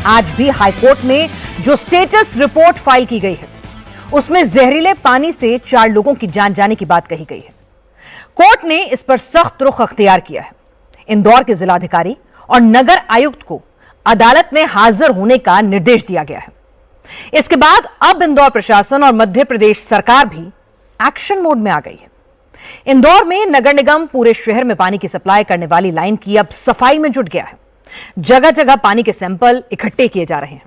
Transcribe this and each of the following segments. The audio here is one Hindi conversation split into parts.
आज भी हाईकोर्ट में जो स्टेटस रिपोर्ट फाइल की गई है उसमें जहरीले पानी से 4 लोगों की जान जाने की बात कही गई है। कोर्ट ने इस पर सख्त रुख अख्तियार किया है। इंदौर के जिलाधिकारी और नगर आयुक्त को अदालत में हाजिर होने का निर्देश दिया गया है। इसके बाद अब इंदौर प्रशासन और मध्य प्रदेश सरकार भी एक्शन मोड में आ गई है। इंदौर में नगर निगम पूरे शहर में पानी की सप्लाई करने वाली लाइन की अब सफाई में जुट गया है। जगह जगह पानी के सैंपल इकट्ठे किए जा रहे हैं।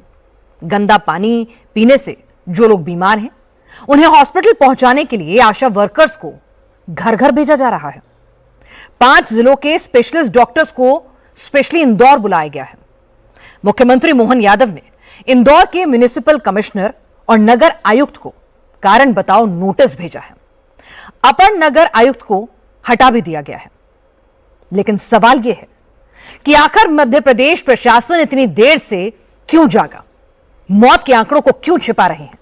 गंदा पानी पीने से जो लोग बीमार हैं उन्हें हॉस्पिटल पहुंचाने के लिए आशा वर्कर्स को घर घर भेजा जा रहा है। 5 जिलों के स्पेशलिस्ट डॉक्टर्स को स्पेशली इंदौर बुलाया गया है। मुख्यमंत्री मोहन यादव ने इंदौर के म्युनिसिपल कमिश्नर और नगर आयुक्त को कारण बताओ नोटिस भेजा है। अपर नगर आयुक्त को हटा भी दिया गया है। लेकिन सवाल यह है कि आखिर मध्य प्रदेश प्रशासन इतनी देर से क्यों जागा, मौत के आंकड़ों को क्यों छिपा रहे हैं?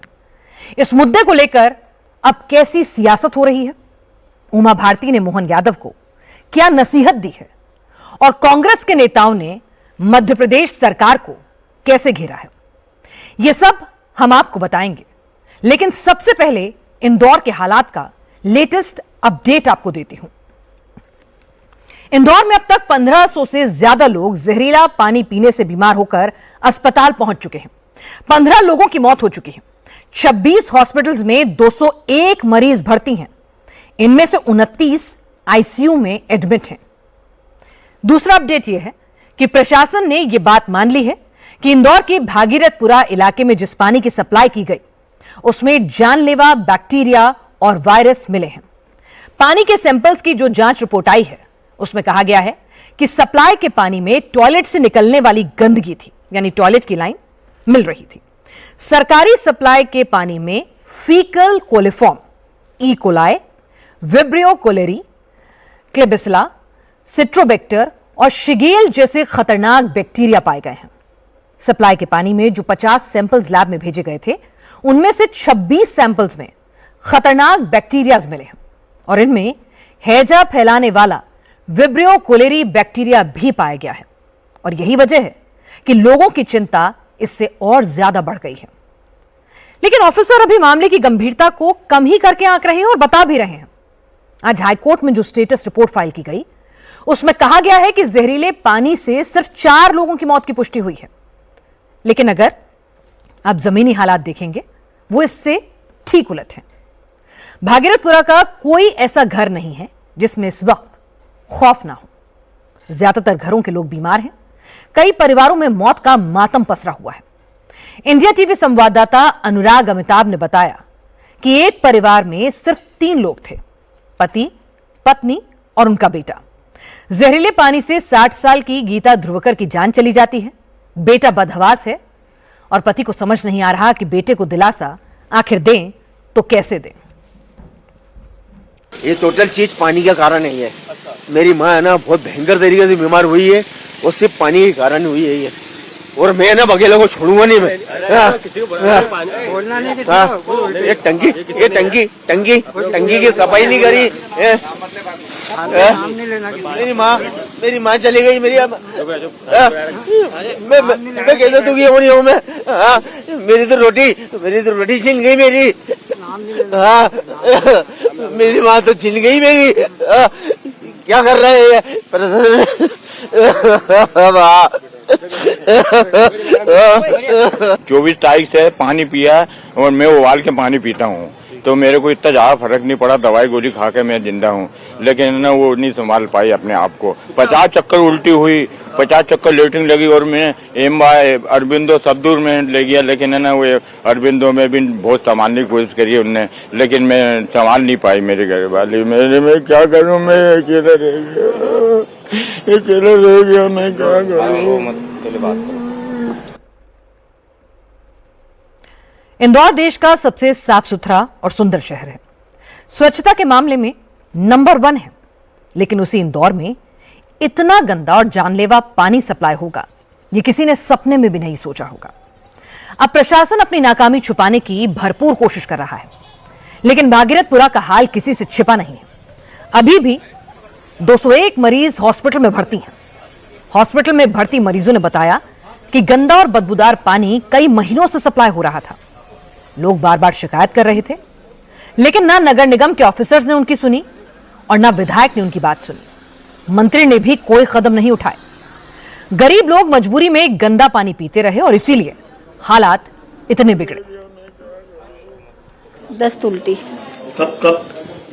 इस मुद्दे को लेकर अब कैसी सियासत हो रही है? उमा भारती ने मोहन यादव को क्या नसीहत दी है और कांग्रेस के नेताओं ने मध्य प्रदेश सरकार को कैसे घेरा है, यह सब हम आपको बताएंगे। लेकिन सबसे पहले इंदौर के हालात का लेटेस्ट अपडेट आपको देती हूं। इंदौर में अब तक 1500 से ज्यादा लोग जहरीला पानी पीने से बीमार होकर अस्पताल पहुंच चुके हैं। 15 लोगों की मौत हो चुकी है। 26 हॉस्पिटल्स में 201 मरीज भर्ती हैं। इनमें से 29 आईसीयू में एडमिट हैं। दूसरा अपडेट यह है कि प्रशासन ने यह बात मान ली है कि इंदौर के भागीरथपुरा इलाके में जिस पानी की सप्लाई की गई उसमें जानलेवा बैक्टीरिया और वायरस मिले हैं। पानी के सैंपल्स की जो जांच रिपोर्ट आई है उसमें कहा गया है कि सप्लाई के पानी में टॉयलेट से निकलने वाली गंदगी थी, यानी टॉयलेट की लाइन मिल रही थी। सरकारी सप्लाई के पानी में faecal coliform, E coli, vibrio cholerae, klebsiella, citrobacter और शिगेल जैसे खतरनाक बैक्टीरिया पाए गए हैं। सप्लाई के पानी में जो 50 सैंपल्स लैब में भेजे गए थे उनमें से 26 सैंपल्स में खतरनाक बैक्टीरियाज मिले हैं और इनमें हैजा फैलाने वाला विब्रियो कोलेरी बैक्टीरिया भी पाया गया है। और यही वजह है कि लोगों की चिंता इससे और ज्यादा बढ़ गई है। लेकिन ऑफिसर अभी मामले की गंभीरता को कम ही करके आंक रहे हैं और बता भी रहे हैं। आज हाईकोर्ट में जो स्टेटस रिपोर्ट फाइल की गई उसमें कहा गया है कि जहरीले पानी से सिर्फ 4 लोगों की मौत की पुष्टि हुई है। लेकिन अगर आप जमीनी हालात देखेंगे वो इससे ठीक उलट है। भागीरथपुरा का कोई ऐसा घर नहीं है जिसमें इस वक्त खौफ ना हो। ज्यादातर घरों के लोग बीमार हैं। कई परिवारों में मौत का मातम पसरा हुआ है। इंडिया टीवी संवाददाता अनुराग अमिताभ ने बताया कि एक परिवार में सिर्फ 3 लोग थे, पति, पत्नी और उनका बेटा। जहरीले पानी से 60 साल की गीता ध्रुवकर की जान चली जाती है। बेटा बदहवास है और पति को समझ नहीं आ रहा कि बेटे को दिलासा आखिर दें तो कैसे दें। ये टोटल चीज पानी का कारण ही है। मेरी माँ है ना बहुत भयंकर तरीके से बीमार हुई है और सिर्फ पानी के कारण हुई है ये। और मैं ना बगेला को छोड़ूंगा नहीं मैं। ये टंकी की सफाई नहीं करी। मेरी माँ चली गई। मैं कैसे दुखी होनी हूँ मैं। मेरी तो रोटी छिन गई मेरी। मेरी माँ तो छिन गई मेरी। क्या कर रहे हैं 24 तारीख से पानी पिया और मैं उबाल के पानी पीता हूँ तो मेरे को इतना ज्यादा फर्क नहीं पड़ा। दवाई गोली खा के मैं जिंदा हूँ, लेकिन ना वो नहीं संभाल पाई अपने आप को। 50 चक्कर उल्टी हुई, 50 चक्कर लेटरिन लगी और मैं अरबिंदो सब्दूर में ले गया, लेकिन है ना वो अरबिंदो में भी बहुत संभालने की कोशिश करी उनने, लेकिन मैं संभाल नहीं पाई। मेरे घर वाले मैं क्या करूँ, मैं अकेला रह गया, मैं क्या करूँ। इंदौर देश का सबसे साफ सुथरा और सुंदर शहर है। स्वच्छता के मामले में नंबर 1 है। लेकिन उसी इंदौर में इतना गंदा और जानलेवा पानी सप्लाई होगा ये किसी ने सपने में भी नहीं सोचा होगा। अब प्रशासन अपनी नाकामी छुपाने की भरपूर कोशिश कर रहा है, लेकिन भागीरथपुरा का हाल किसी से छिपा नहीं है। अभी भी 201 मरीज हॉस्पिटल में भर्ती हैं। हॉस्पिटल में भर्ती मरीजों ने बताया कि गंदा और बदबूदार पानी कई महीनों से सप्लाई हो रहा था। लोग बार बार शिकायत कर रहे थे, लेकिन ना नगर निगम के ऑफिसर्स ने उनकी सुनी और ना विधायक ने उनकी बात सुनी। मंत्री ने भी कोई कदम नहीं उठाए। गरीब लोग मजबूरी में गंदा पानी पीते रहे और इसीलिए हालात इतने बिगड़े। दस्त उल्टी कब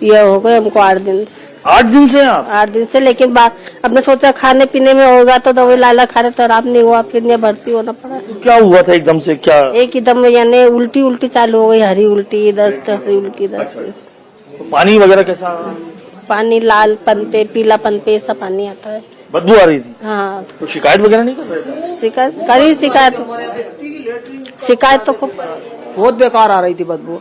ये हो गए हमको 8 दिन से। 8 दिन से आप 8 दिन से, लेकिन अपने सोचा खाने पीने में होगा तो दवाई लाला खा रहे तो आराम नहीं हुआ, फिर यहाँ भर्ती होना पड़ा। क्या हुआ था एकदम से? क्या एकदम यानी उल्टी चालू हो गई, हरी उल्टी दस्त, हरी उल्टी दस्त। पानी वगैरह कैसा? पानी लाल पन पे, पीला पन पे ऐसा पानी आता है। बदबू आ रही थी? हाँ। तो शिकायत वगैरह नहीं कर रहे थे? शिकायत तो खूब बहुत बेकार आ रही थी बदबू।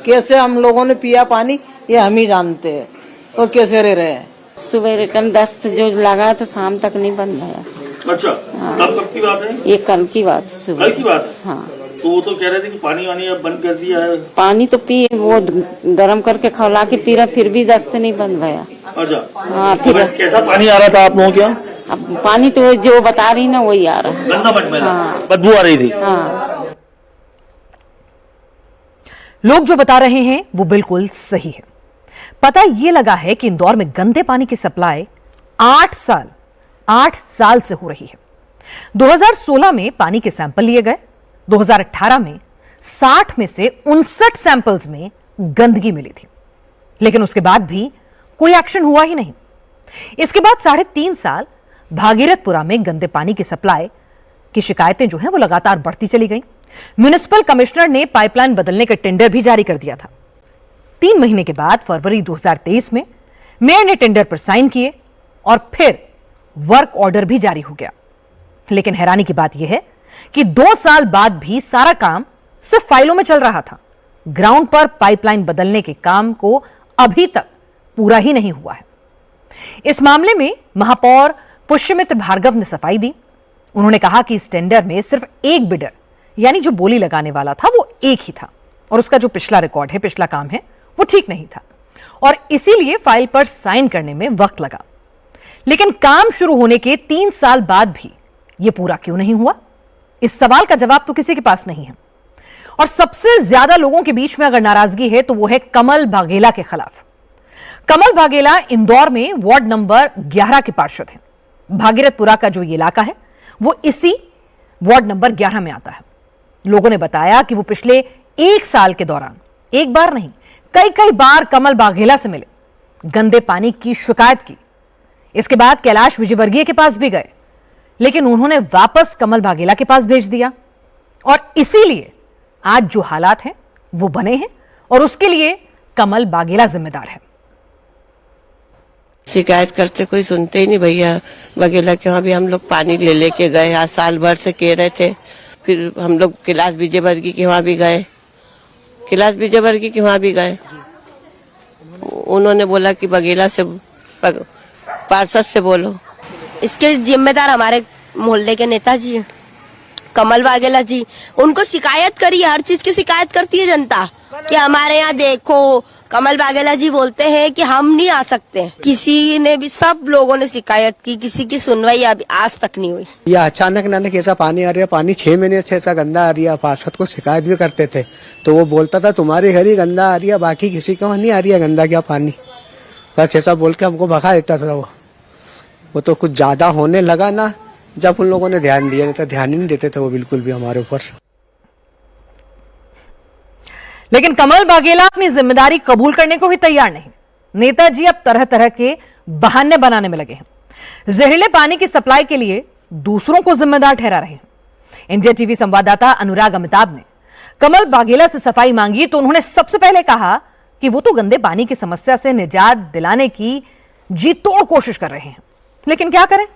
कैसे हम लोगों ने पिया पानी ये हम ही जानते हैं, और कैसे रह रहे हैं। सुबह रिटर्न दस्त जो लगा तो शाम तक नहीं बंद है। अच्छा, कब की बात है? ये कल की बात है, सुबह कल की बात है। हाँ, तो वो तो कह रहे थे कि पानी वानी अब बंद कर दिया है। पानी तो पी, वो गर्म करके खौला के पी रहा, फिर भी दस्त नहीं बंद भया। अच्छा, हाँ, तो फिर कैसा पानी आ रहा था आप लोगों के यहाँ? अब पानी तो जो बता रही ना वही आ रहा है। गंदा पानी हाँ। बदबू आ रही थी। हाँ, लोग जो बता रहे हैं वो बिल्कुल सही है। पता ये लगा है कि इंदौर में गंदे पानी की सप्लाई 8 साल से हो रही है। 2016 में पानी के सैंपल लिए गए। 2018 में 60 में से 59 सैंपल्स में गंदगी मिली थी, लेकिन उसके बाद भी कोई एक्शन हुआ ही नहीं। इसके बाद 3.5 साल भागीरथपुरा में गंदे पानी की सप्लाई की शिकायतें जो हैं वो लगातार बढ़ती चली गई। म्युनिसिपल कमिश्नर ने पाइपलाइन बदलने के टेंडर भी जारी कर दिया था। 3 महीने के बाद फरवरी 2023 में मेयर ने टेंडर पर साइन किए और फिर वर्क ऑर्डर भी जारी हो गया। लेकिन हैरानी की बात यह है कि 2 साल बाद भी सारा काम सिर्फ फाइलों में चल रहा था। ग्राउंड पर पाइपलाइन बदलने के काम को अभी तक पूरा ही नहीं हुआ है। इस मामले में महापौर पुष्यमित्र भार्गव ने सफाई दी। उन्होंने कहा कि इस टेंडर में सिर्फ एक बिडर यानी जो बोली लगाने वाला था वो एक ही था और उसका जो पिछला रिकॉर्ड है, पिछला काम है, वो ठीक नहीं था और इसीलिए फाइल पर साइन करने में वक्त लगा। लेकिन काम शुरू होने के 3 साल बाद भी यह पूरा क्यों नहीं हुआ? इस सवाल का जवाब तो किसी के पास नहीं है। और सबसे ज्यादा लोगों के बीच में अगर नाराजगी है तो वो है कमल बाघेला के खिलाफ। कमल बाघेला इंदौर में वार्ड नंबर 11 के पार्षद हैं। भागीरथपुरा का जो ये इलाका है वो इसी वार्ड नंबर 11 में आता है। लोगों ने बताया कि वो पिछले 1 साल के दौरान एक बार नहीं कई बार कमल बाघेला से मिले, गंदे पानी की शिकायत की। इसके बाद कैलाश विजयवर्गीय के पास भी गए, लेकिन उन्होंने वापस कमल बाघेला के पास भेज दिया और इसीलिए आज जो हालात हैं वो बने हैं और उसके लिए कमल बाघेला जिम्मेदार है। शिकायत करते कोई सुनते ही नहीं भैया। बघेला के वहाँ भी हम लोग पानी ले लेके गए, आज साल भर से कह रहे थे। फिर हम लोग कैलाश विजयवर्गीय के वहाँ भी गए, कैलाश विजयवर्गीय के वहाँ भी गए। उन्होंने बोला कि बघेला से पार्षद से बोलो। इसके जिम्मेदार हमारे मोहल्ले के नेताजी हैं, कमल बाघेला जी। उनको शिकायत करी, हर चीज की शिकायत करती है जनता कि हमारे यहाँ देखो। कमल बाघेला जी बोलते हैं कि हम नहीं आ सकते। किसी ने भी, सब लोगों ने शिकायत की, किसी की सुनवाई अभी आज तक नहीं हुई। ये अचानक नानक ऐसा पानी आ रहा है, पानी 6 महीने से ऐसा गंदा आ रही है। पार्षद को शिकायत भी करते थे तो वो बोलता था तुम्हारे घर ही गंदा आ रही है, बाकी किसी के वहाँ नहीं आ रही है गंदा क्या पानी। बस ऐसा बोल के हमको भगा देता था। वो तो कुछ ज्यादा होने लगा ना जब उन लोगों ने ध्यान दिया, नहीं तो ध्यान ही नहीं देते थे वो बिल्कुल भी हमारे ऊपर। लेकिन कमल बाघेला अपनी जिम्मेदारी कबूल करने को ही तैयार नहीं। नेताजी अब तरह तरह के बहाने बनाने में लगे हैं। जहरीले पानी की सप्लाई के लिए दूसरों को जिम्मेदार ठहरा रहे हैं। इंडिया टीवी संवाददाता अनुराग अमिताभ ने कमल बाघेला से सफाई मांगी तो उन्होंने सबसे पहले कहा कि वो तो गंदे पानी की समस्या से निजात दिलाने की जी तोड़ कोशिश कर रहे हैं, लेकिन क्या करें,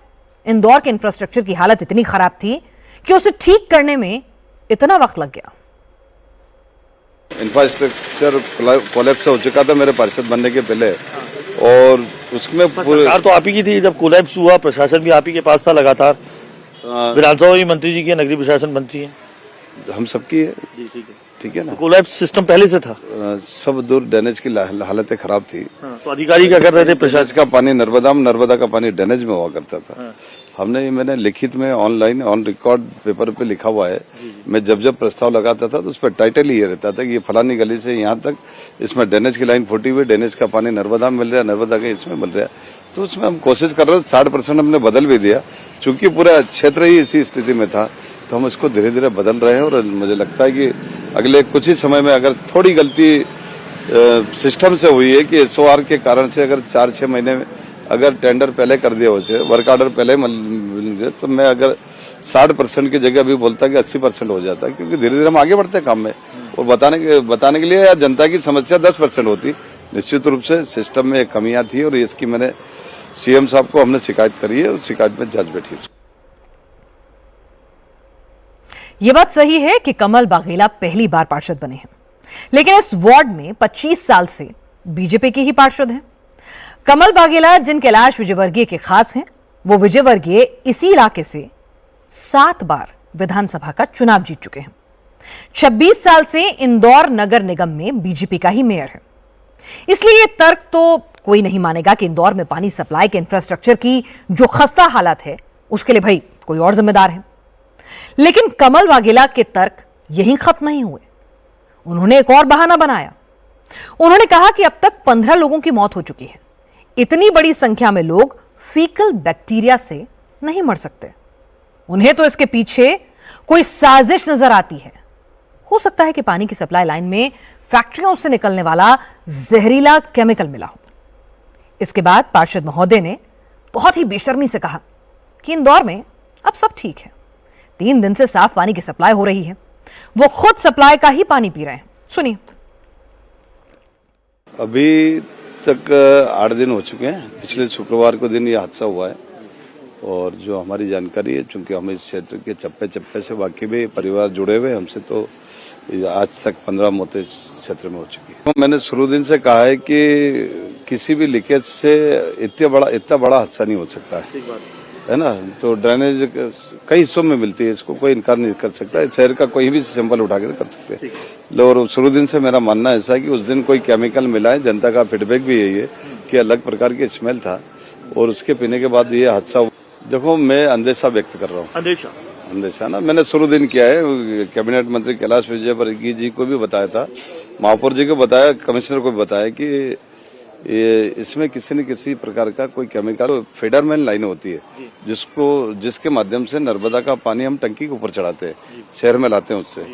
इंदौर के इंफ्रास्ट्रक्चर की हालत इतनी खराब थी कि उसे ठीक करने में इतना वक्त लग गया। इंफ्रास्ट्रक्चर कोलैप्स हो चुका था मेरे पार्षद बनने के पहले, और उसमें सरकार तो आप ही की थी जब कोलैप्स हुआ, प्रशासन भी आप ही के पास था लगातार। विधानसभा भी मंत्री जी की, नगरीय प्रशासन मंत्री है, हम सबकी है। ठीक है ना। कोलैप्स सिस्टम पहले से था, सब दूर ड्रेनेज की हालतें खराब थी। तो अधिकारी क्या कर रहे थे? प्रशासन का पानी नर्मदा का पानी ड्रेनेज में हुआ करता था। मैंने लिखित में ऑनलाइन ऑन रिकॉर्ड पेपर पे लिखा हुआ है। मैं जब जब प्रस्ताव लगाता था तो उस पर टाइटल ये रहता था कि ये फलानी गली से यहाँ तक इसमें ड्रेनेज की लाइन फूटी हुई, ड्रेनेज का पानी नर्मदा में मिल रहा है, नर्मदा का इसमें मिल रहा है। तो उसमें हम कोशिश कर रहे हैं, 60% हमने बदल भी दिया, चूंकि पूरा क्षेत्र ही इसी स्थिति में था, तो हम इसको धीरे धीरे बदल रहे हैं। और मुझे लगता है कि अगले कुछ ही समय में अगर थोड़ी गलती सिस्टम से हुई है कि SOR के कारण से अगर 4-6 महीने में अगर टेंडर पहले कर दिया उसे, वर्क ऑर्डर पहले मिल जाए, तो मैं अगर 60% की जगह अभी बोलता कि 80% हो जाता, क्योंकि धीरे धीरे हम आगे बढ़ते हैं काम में। और बताने के लिए जनता की समस्या 10% होती, निश्चित रूप से सिस्टम में कमियां थी और इसकी मैंने CM साहब को हमने शिकायत करी है और शिकायत में जांच बैठी। यह बात सही है कि कमल बाघेला पहली बार पार्षद बने हैं, लेकिन इस वार्ड में 25 साल से बीजेपी के ही पार्षद हैं। कमल बाघेला जिन कैलाश विजयवर्गीय के खास हैं, वो विजयवर्गीय इसी इलाके से 7 बार विधानसभा का चुनाव जीत चुके हैं। 26 साल से इंदौर नगर निगम में बीजेपी का ही मेयर है। इसलिए ये तर्क तो कोई नहीं मानेगा कि इंदौर में पानी सप्लाई के इंफ्रास्ट्रक्चर की जो खस्ता हालत है उसके लिए भाई कोई और जिम्मेदार है। लेकिन कमल बाघेला के तर्क यहीं खत्म नहीं हुए। उन्होंने एक और बहाना बनाया। उन्होंने कहा कि अब तक 15 लोगों की मौत हो चुकी है। इतनी बड़ी संख्या में लोग फीकल बैक्टीरिया से नहीं मर सकते। उन्हें तो इसके पीछे कोई साजिश नजर आती है। हो सकता है कि पानी की सप्लाई लाइन में फैक्ट्रियों से निकलने वाला जहरीला केमिकल मिला हो। इसके बाद पार्षद महोदय ने बहुत ही बेशर्मी से कहा कि इंदौर में अब सब ठीक है, 3 दिन से साफ पानी की सप्लाई हो रही है। वो खुद सप्लाई का ही पानी पी रहे हैं। सुनिए। अभी तक 8 दिन हो चुके हैं। पिछले शुक्रवार को दिन ये हादसा हुआ है और जो हमारी जानकारी है, चूंकि हम इस क्षेत्र के चप्पे चप्पे से वाकई में परिवार जुड़े हुए हमसे, तो आज तक 15 मौतें इस क्षेत्र में हो चुकी है। तो मैंने शुरू दिन से कहा है कि किसी भी लीकेज से इतना बड़ा हादसा नहीं हो सकता है ना। तो ड्रेनेज कई हिस्सों में मिलती है, इसको कोई इनकार नहीं कर सकता। शहर का कोई भी सैंपल उठा के कर सकते हैं। और शुरू दिन से मेरा मानना ऐसा है कि उस दिन कोई केमिकल मिला है। जनता का फीडबैक भी यही है कि अलग प्रकार की स्मेल था और उसके पीने के बाद ये हादसा। देखो, मैं अंदेशा व्यक्त कर रहा हूँ। अंदेशा ना मैंने शुरू दिन किया है। कैबिनेट मंत्री कैलाश विजयवर्गीय जी को भी बताया था, महापौर जी को बताया, कमिश्नर को भी बताया कि इसमें किसी न किसी प्रकार का कोई केमिकल, फेडरमैन लाइन होती है जिसके माध्यम से नर्मदा का पानी हम टंकी के ऊपर चढ़ाते हैं, शहर में लाते हैं उससे।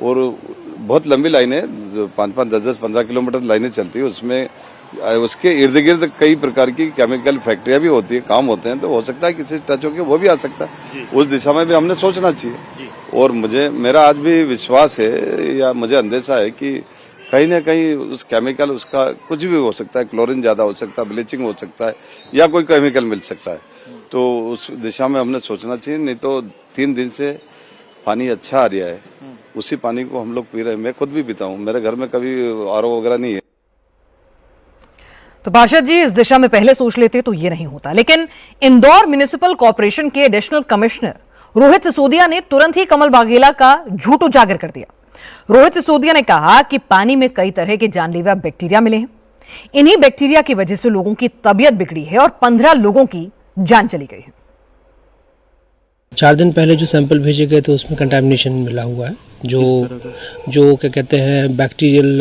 और बहुत लंबी लाइन है, 5-5, 10-10, 15 किलोमीटर लाइनें चलती है। उसमें उसके इर्द गिर्द कई प्रकार की केमिकल फैक्ट्रियां भी होती है, काम होते हैं। तो हो सकता है किसी टच होकर वो भी आ सकता है। उस दिशा में भी हमने सोचना चाहिए। और मेरा आज भी विश्वास है या मुझे अंदेशा है कि कहीं ना कहीं उस केमिकल, उसका कुछ भी हो सकता है, क्लोरीन ज्यादा हो सकता है, ब्लीचिंग हो सकता है, या कोई केमिकल मिल सकता है। तो उस दिशा में हमने सोचना चाहिए। नहीं तो 3 दिन से पानी अच्छा आ रहा है, उसी पानी को हम लोग पी रहे हैं। मैं खुद भी पीता हूँ, मेरे घर में कभी RO वगैरह नहीं है। तो पार्षद जी इस दिशा में पहले सोच लेते तो ये नहीं होता। लेकिन इंदौर म्युनिसिपल कॉर्पोरेशन के एडिशनल कमिश्नर रोहित सिसोदिया ने तुरंत ही कमल बाघेला का झूठ उजागर कर दिया। रोहित सिसोदिया ने कहा कि पानी में कई तरह के जानलेवा बैक्टीरिया मिले हैं। इन्हीं बैक्टीरिया की वजह से लोगों की तबीयत बिगड़ी है और 15 लोगों की जान चली गई है। 4 दिन पहले जो सैंपल भेजे गए थे उसमें कंटामिनेशन मिला हुआ है, जो क्या कहते हैं बैक्टीरियल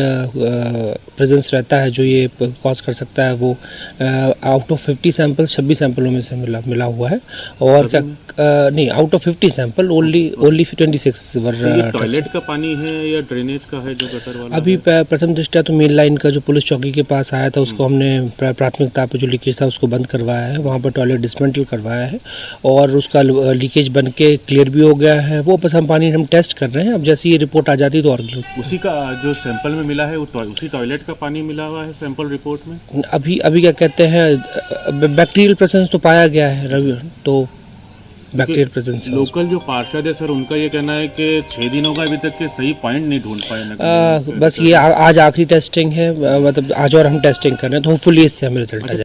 प्रेजेंस रहता है, जो ये कॉज कर सकता है। वो आउट ऑफ 50 सैंपल 26 सैंपलों में से मिला हुआ है। और क्या नहीं, out of 50 sample only 26 toilet का पानी है या ड्रेनेज का है जो गटर वाला? अभी प्रथम दृष्टया तो मेन लाइन का जो पुलिस चौकी के पास आया था उसको हमने प्राथमिकता पे जो लीकेज था उसको बंद करवाया है। वहाँ पर टॉयलेट डिसमेंटल करवाया है और उसका लीकेज बन के क्लियर भी हो गया है। वो बस हम पानी हम टेस्ट कर रहे हैं। अब जैसे ये रिपोर्ट आ जाती तो और उसी का जो सैंपल में मिला है उसी टॉयलेट का पानी मिला हुआ है सैंपल रिपोर्ट में। अभी क्या कहते हैं बैक्टीरियल प्रेजेंस तो पाया गया है रवि, तो बैक्टीरियल प्रेजेंस। लोकल जो पार्षद है सर, उनका ये कहना है कि 6 दिनों का अभी तक के सही पॉइंट नहीं ढूंढ पाए। बस ये आज आखिरी टेस्टिंग है, मतलब आज और हम टेस्टिंग कर रहे हैं, तो होपफुली इससे हमें रिजल्ट आ जाए।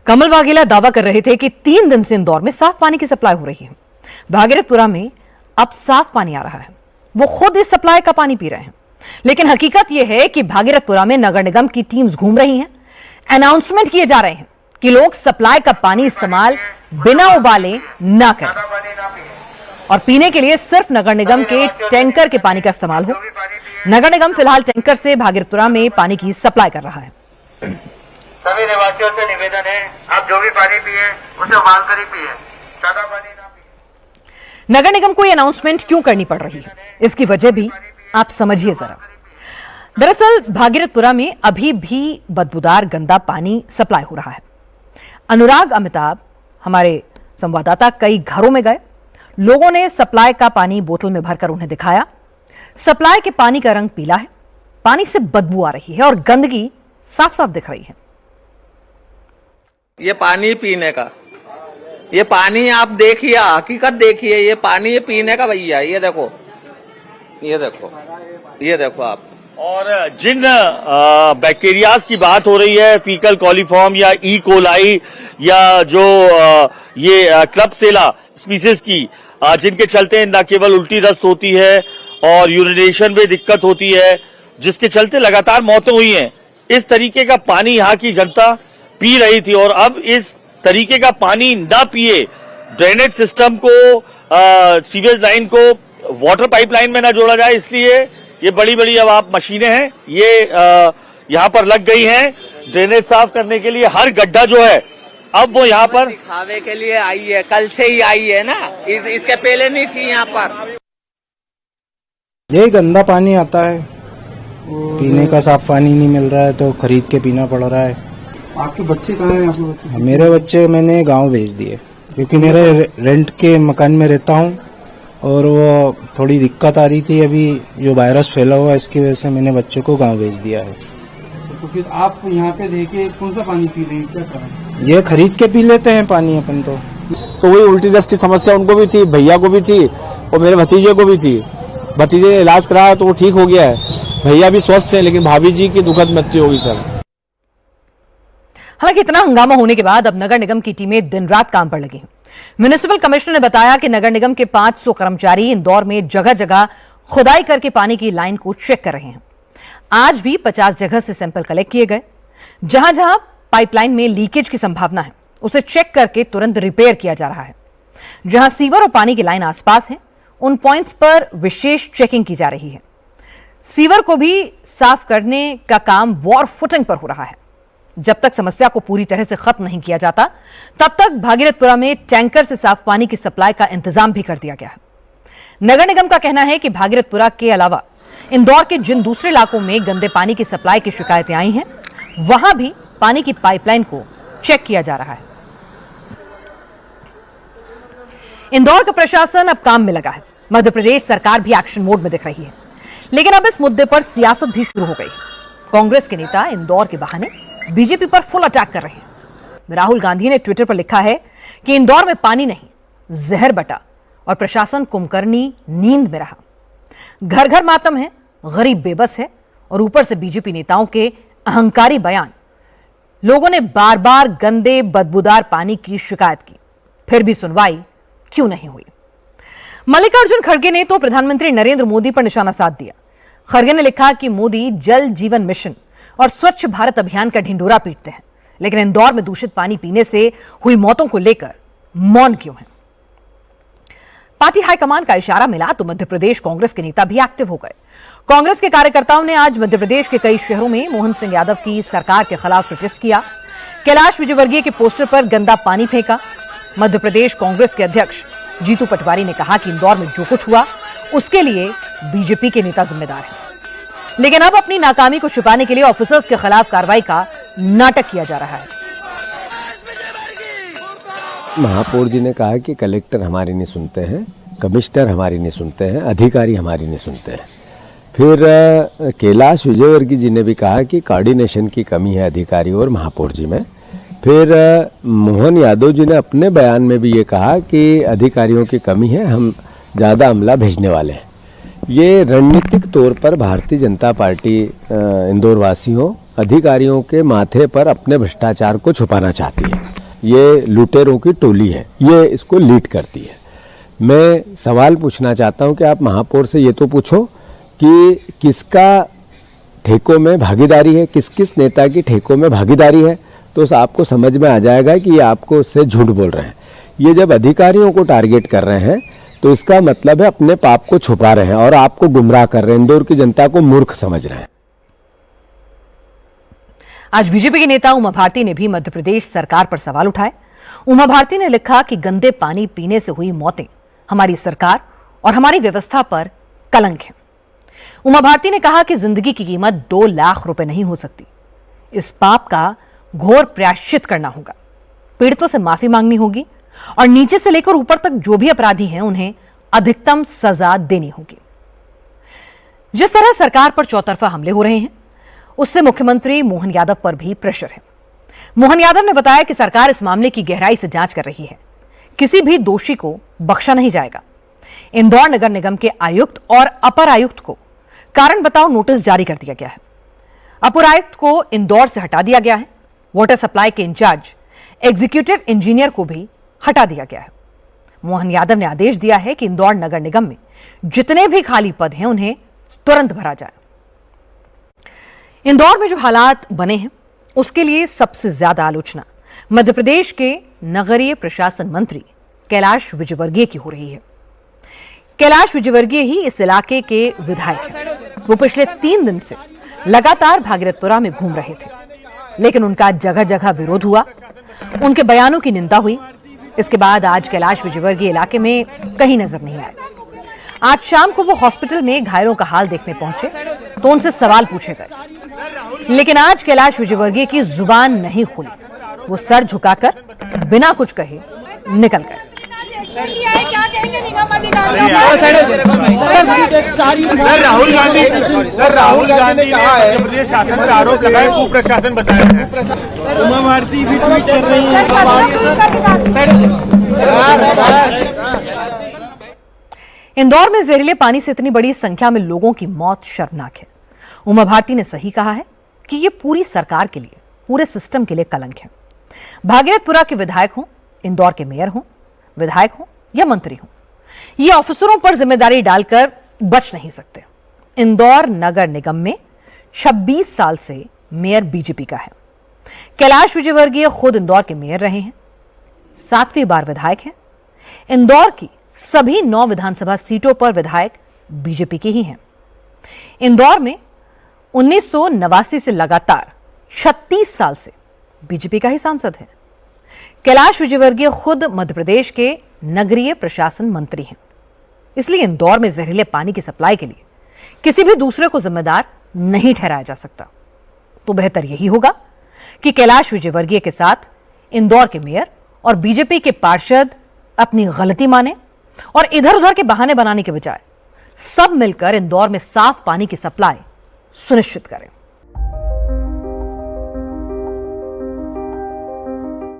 कमल बाघेला दावा कर रहे थे कि 3 दिन से इंदौर में साफ पानी की सप्लाई हो रही है। भागीरथपुरा में अब साफ पानी आ रहा है। वो खुद इस सप्लाई का पानी पी रहे हैं। लेकिन हकीकत यह है कि भागीरथपुरा में नगर निगम की टीम्स घूम रही हैं, अनाउंसमेंट किए जा रहे हैं कि लोग सप्लाई का पानी इस्तेमाल बिना उबाले ना करें और पीने के लिए सिर्फ नगर निगम के टैंकर के पानी का इस्तेमाल हो। नगर निगम फिलहाल टैंकर से भागीरथपुरा में पानी की सप्लाई कर रहा है। सभी निवासियों से निवेदन है, आप जो भी पानी पिए उसे उबाल कर ही पिए, सादा पानी ना पिए। नगर निगम को यह अनाउंसमेंट क्यों करनी पड़ रही है, इसकी वजह भी आप समझिए जरा। दरअसल भागीरथपुरा में अभी भी बदबूदार गंदा पानी सप्लाई हो रहा है। अनुराग अमिताभ हमारे संवाददाता कई घरों में गए, लोगों ने सप्लाई का पानी बोतल में भरकर उन्हें दिखाया। सप्लाई के पानी का रंग पीला है, पानी से बदबू आ रही है और गंदगी साफ साफ दिख रही है। ये पानी पीने का, ये पानी आप देखिए, हकीकत देखिए, ये पानी ये पीने का भैया। ये देखो, ये देखो, ये देखो आप। और जिन बैक्टीरियाज की बात हो रही है, फीकल कॉलीफॉर्म या ई कोलाई या जो ये क्लबसेला स्पीसीज की, जिनके चलते न केवल उल्टी दस्त होती है और यूरिनेशन में दिक्कत होती है, जिसके चलते लगातार मौतें हुई हैं। इस तरीके का पानी यहाँ की जनता पी रही थी और अब इस तरीके का पानी ना पिए, ड्रेनेज सिस्टम को, सीवेज लाइन को वाटर पाइपलाइन में ना जोड़ा जाए, इसलिए ये बड़ी बड़ी अब आप मशीनें हैं ये यहाँ पर लग गई हैं ड्रेनेज साफ करने के लिए। हर गड्ढा जो है अब वो यहाँ पर दिखावे के लिए आई है, कल से ही आई है ना, इसके पहले नहीं थी यहाँ पर। यही गंदा पानी आता है, पीने का साफ पानी नहीं मिल रहा है तो खरीद के पीना पड़ रहा है। आपके बच्चे कहाँ हैं? आपके बच्चे? मेरे बच्चे मैंने गांव भेज दिए क्योंकि मेरे रेंट के मकान में रहता हूं और वो थोड़ी दिक्कत आ रही थी, अभी जो वायरस फैला हुआ इसकी वजह से मैंने बच्चों को गांव भेज दिया है। तो फिर आप यहाँ पे देखे कौन सा पानी पी रहे हैं, क्या करें? ये खरीद के पी लेते हैं पानी अपन तो वही उल्टी दस्त की समस्या उनको भी थी, भैया को भी थी और मेरे भतीजे को भी थी। भतीजे ने इलाज कराया तो वो ठीक हो गया है, भैया भी स्वस्थ है, लेकिन भाभी जी की दुखद मृत्यु होगी सर। हालांकि इतना हंगामा होने के बाद अब नगर निगम की टीमें दिन रात काम पर लगी हैं। म्युनिसिपल कमिश्नर ने बताया कि नगर निगम के 500 कर्मचारी इंदौर में जगह जगह खुदाई करके पानी की लाइन को चेक कर रहे हैं। आज भी 50 जगह से सैंपल कलेक्ट किए गए। जहां जहां पाइपलाइन में लीकेज की संभावना है उसे चेक करके तुरंत रिपेयर किया जा रहा है। जहां सीवर और पानी की लाइन आसपास है उन पॉइंट्स पर विशेष चेकिंग की जा रही है। सीवर को भी साफ करने का काम वॉर फुटिंग पर हो रहा है। जब तक समस्या को पूरी तरह से खत्म नहीं किया जाता तब तक भागीरथपुरा में टैंकर से साफ पानी की सप्लाई का इंतजाम भी कर दिया गया है। नगर निगम का कहना है कि भागीरथपुरा के अलावा इंदौर के जिन दूसरे इलाकों में गंदे पानी की सप्लाई की शिकायतें आई हैं वहां भी पानी की पाइपलाइन को चेक किया जा रहा है। इंदौर का प्रशासन अब काम में लगा है। मध्य प्रदेश सरकार भी एक्शन मोड में दिख रही है, लेकिन अब इस मुद्दे पर सियासत भी शुरू हो गई। कांग्रेस के नेता इंदौर के बहाने बीजेपी पर फुल अटैक कर रहे हैं। राहुल गांधी ने ट्विटर पर लिखा है कि इंदौर में पानी नहीं, जहर बटा और प्रशासन कुंभकर्णी नींद में रहा। घर घर मातम है, गरीब बेबस है और ऊपर से बीजेपी नेताओं के अहंकारी बयान। लोगों ने बार बार गंदे बदबूदार पानी की शिकायत की, फिर भी सुनवाई क्यों नहीं हुई। मल्लिकार्जुन खड़गे ने तो प्रधानमंत्री नरेंद्र मोदी पर निशाना साध दिया। खड़गे ने लिखा कि मोदी जल जीवन मिशन और स्वच्छ भारत अभियान का ढिंडोरा पीटते हैं, लेकिन इंदौर में दूषित पानी पीने से हुई मौतों को लेकर मौन क्यों है। पार्टी हाईकमान का इशारा मिला तो मध्य प्रदेश कांग्रेस के नेता भी एक्टिव हो गए। कांग्रेस के कार्यकर्ताओं ने आज मध्य प्रदेश के कई शहरों में मोहन सिंह यादव की सरकार के खिलाफ प्रोटेस्ट किया। कैलाश विजयवर्गीय के पोस्टर पर गंदा पानी फेंका। मध्य प्रदेश कांग्रेस के अध्यक्ष जीतू पटवारी ने कहा कि इंदौर में जो कुछ हुआ उसके लिए बीजेपी के नेता जिम्मेदार हैं, लेकिन अब अपनी नाकामी को छुपाने के लिए ऑफिसर्स के खिलाफ कार्रवाई का नाटक किया जा रहा है। महापौर जी ने कहा कि कलेक्टर हमारी नहीं सुनते हैं, कमिश्नर हमारी नहीं सुनते हैं, अधिकारी हमारी नहीं सुनते हैं। फिर कैलाश विजयवर्गीय जी ने भी कहा कि कोऑर्डिनेशन की कमी है अधिकारी और महापौर जी में। फिर मोहन यादव जी ने अपने बयान में भी ये कहा कि अधिकारियों की कमी है, हम ज़्यादा अमला भेजने वाले हैं। ये रणनीतिक तौर पर भारतीय जनता पार्टी इंदौर वासियों अधिकारियों के माथे पर अपने भ्रष्टाचार को छुपाना चाहती है। ये लुटेरों की टोली है, ये इसको लीड करती है। मैं सवाल पूछना चाहता हूं कि आप महापौर से ये तो पूछो कि किसका ठेकों में भागीदारी है, किस किस नेता की ठेकों में भागीदारी है, तो आपको समझ में आ जाएगा कि ये आपको उससे झूठ बोल रहे हैं। ये जब अधिकारियों को टारगेट कर रहे हैं तो इसका मतलब है अपने पाप को छुपा रहे हैं और आपको गुमराह कर रहे हैं, इंदौर की जनता को मूर्ख समझ रहे हैं। आज बीजेपी के नेता उमा भारती ने भी मध्य प्रदेश सरकार पर सवाल उठाए। उमा भारती ने लिखा कि गंदे पानी पीने से हुई मौतें हमारी सरकार और हमारी व्यवस्था पर कलंक है। उमा भारती ने कहा कि जिंदगी की कीमत 2 लाख रुपए नहीं हो सकती। इस पाप का घोर प्रायश्चित करना होगा, पीड़ितों से माफी मांगनी होगी और नीचे से लेकर ऊपर तक जो भी अपराधी हैं उन्हें अधिकतम सजा देनी होगी। जिस तरह सरकार पर चौतरफा हमले हो रहे हैं उससे मुख्यमंत्री मोहन यादव पर भी प्रेशर है। मोहन यादव ने बताया कि सरकार इस मामले की गहराई से जांच कर रही है, किसी भी दोषी को बख्शा नहीं जाएगा। इंदौर नगर निगम के आयुक्त और अपर आयुक्त को कारण बताओ नोटिस जारी कर दिया गया है। अपर आयुक्त को इंदौर से हटा दिया गया है। वाटर सप्लाई के इंचार्ज एग्जीक्यूटिव इंजीनियर को भी हटा दिया गया है। मोहन यादव ने आदेश दिया है कि इंदौर नगर निगम में जितने भी खाली पद हैं उन्हें तुरंत भरा जाए। इंदौर में जो हालात बने हैं उसके लिए सबसे ज्यादा आलोचना मध्य प्रदेश के नगरीय प्रशासन मंत्री कैलाश विजयवर्गीय की हो रही है। कैलाश विजयवर्गीय ही इस इलाके के विधायक हैं। वो पिछले 3 दिन से लगातार भागीरथपुरा में घूम रहे थे, लेकिन उनका जगह जगह विरोध हुआ, उनके बयानों की निंदा हुई। इसके बाद आज कैलाश विजयवर्गीय इलाके में कहीं नजर नहीं आए। आज शाम को वो हॉस्पिटल में घायलों का हाल देखने पहुंचे तो उनसे सवाल पूछे गए, लेकिन आज कैलाश विजयवर्गीय की जुबान नहीं खुली। वो सर झुकाकर बिना कुछ कहे निकल गए। राहुल गांधी ने कहा है मध्य प्रदेश शासन पर आरोप लगाए कुप्रशासन बताया है। उमा भारती भी ट्वीट कर रही है। इंदौर में जहरीले पानी से इतनी बड़ी संख्या में लोगों की मौत शर्मनाक है। उमा भारती ने सही कहा है कि यह पूरी सरकार के लिए, पूरे सिस्टम के लिए कलंक है। भागीरथपुरा के विधायक हों, इंदौर के मेयर हों, विधायक हों या मंत्री हों, ये ऑफिसरों पर जिम्मेदारी डालकर बच नहीं सकते। इंदौर नगर निगम में 26 साल से मेयर बीजेपी का है। कैलाश विजयवर्गीय खुद इंदौर के मेयर रहे हैं, 7वीं बार विधायक हैं। इंदौर की सभी 9 विधानसभा सीटों पर विधायक बीजेपी के ही हैं। इंदौर में 1989 से लगातार 36 साल से बीजेपी का ही सांसद है। कैलाश विजयवर्गीय खुद मध्य प्रदेश के नगरीय प्रशासन मंत्री हैं। इसलिए इंदौर में जहरीले पानी की सप्लाई के लिए किसी भी दूसरे को जिम्मेदार नहीं ठहराया जा सकता। तो बेहतर यही होगा कि कैलाश विजयवर्गीय के साथ इंदौर के मेयर और बीजेपी के पार्षद अपनी गलती माने और इधर उधर के बहाने बनाने के बजाय सब मिलकर इंदौर में साफ पानी की सप्लाई सुनिश्चित करें।